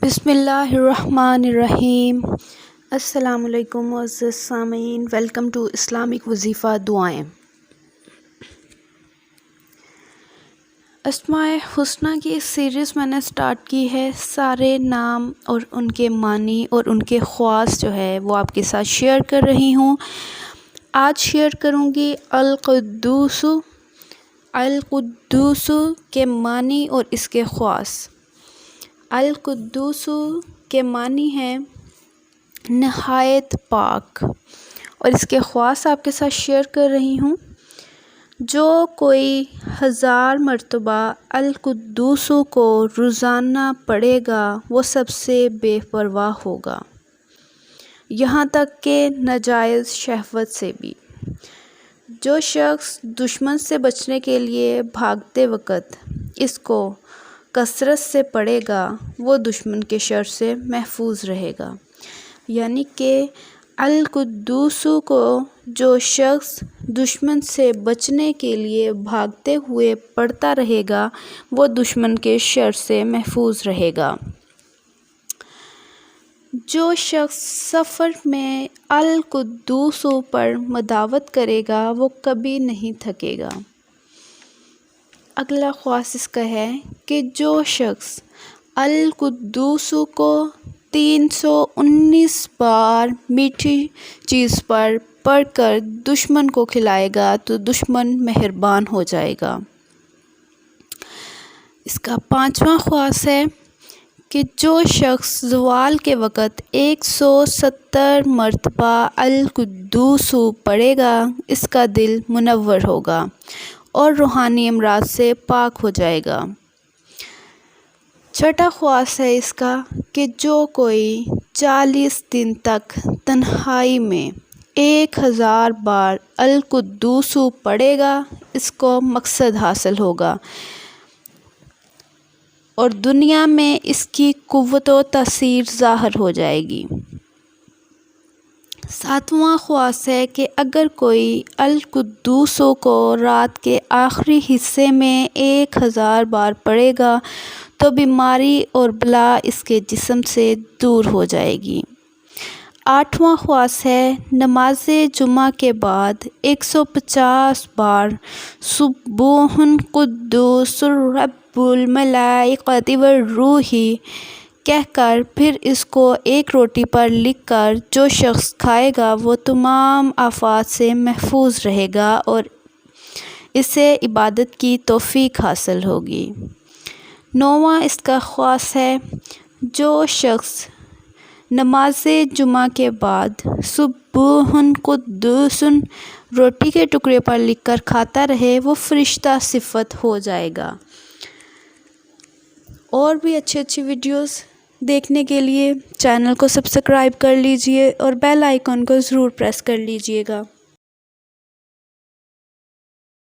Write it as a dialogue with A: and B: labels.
A: بسم اللہ الرحمن الرحیم۔ السلام علیکم معزز سامعین، ویلکم ٹو اسلامک وظیفہ دعائیں۔ اسماء حسنہ کی اس سیریز میں نے سٹارٹ کی ہے۔ سارے نام اور ان کے معنی اور ان کے خواص جو ہے وہ آپ کے ساتھ شیئر کر رہی ہوں۔ آج شیئر کروں گی القدوس کے معنی اور اس کے خواص۔ القدوس کے معنی ہے نہایت پاک، اور اس کے خواص آپ کے ساتھ شیئر کر رہی ہوں۔ جو کوئی 1000 مرتبہ القدوس کو روزانہ پڑھے گا وہ سب سے بے پرواہ ہوگا، یہاں تک کہ ناجائز شہوت سے بھی۔ جو شخص دشمن سے بچنے کے لیے بھاگتے وقت اس کو کثرت سے پڑھے گا وہ دشمن کے شر سے محفوظ رہے گا، یعنی کہ القدوس کو جو شخص دشمن سے بچنے کے لیے بھاگتے ہوئے پڑھتا رہے گا وہ دشمن کے شر سے محفوظ رہے گا۔ جو شخص سفر میں القدوس پر مداوت کرے گا وہ کبھی نہیں تھکے گا۔ اگلا خواص اس کا ہے کہ جو شخص القدوس کو 319 بار میٹھی چیز پر پڑھ کر دشمن کو کھلائے گا تو دشمن مہربان ہو جائے گا۔ اس کا 5واں خواص ہے کہ جو شخص زوال کے وقت 170 مرتبہ القدوس پڑھے گا اس کا دل منور ہوگا اور روحانی امراض سے پاک ہو جائے گا۔ 6واں خواص ہے اس کا کہ جو کوئی 40 دن تک تنہائی میں 1000 بار القدوس پڑھے گا اس کو مقصد حاصل ہوگا اور دنیا میں اس کی قوت و تاثیر ظاہر ہو جائے گی۔ 7واں خواص ہے کہ اگر کوئی القدوس کو رات کے آخری حصے میں 1000 بار پڑھے گا تو بیماری اور بلا اس کے جسم سے دور ہو جائے گی۔ 8واں خواص ہے نماز جمعہ کے بعد 150 بار سبوح قدوس رب الملائکۃ والروح کہہ کر پھر اس کو ایک روٹی پر لکھ کر جو شخص کھائے گا وہ تمام آفات سے محفوظ رہے گا اور اسے عبادت کی توفیق حاصل ہوگی۔ 9واں اس کا خواص ہے جو شخص نماز جمعہ کے بعد سبوح قدوس روٹی کے ٹکڑے پر لکھ کر کھاتا رہے وہ فرشتہ صفت ہو جائے گا۔ اور بھی اچھی ویڈیوز دیکھنے کے لیے چینل کو سبسکرائب کر لیجئے اور بیل آئیکن کو ضرور پریس کر لیجئے گا۔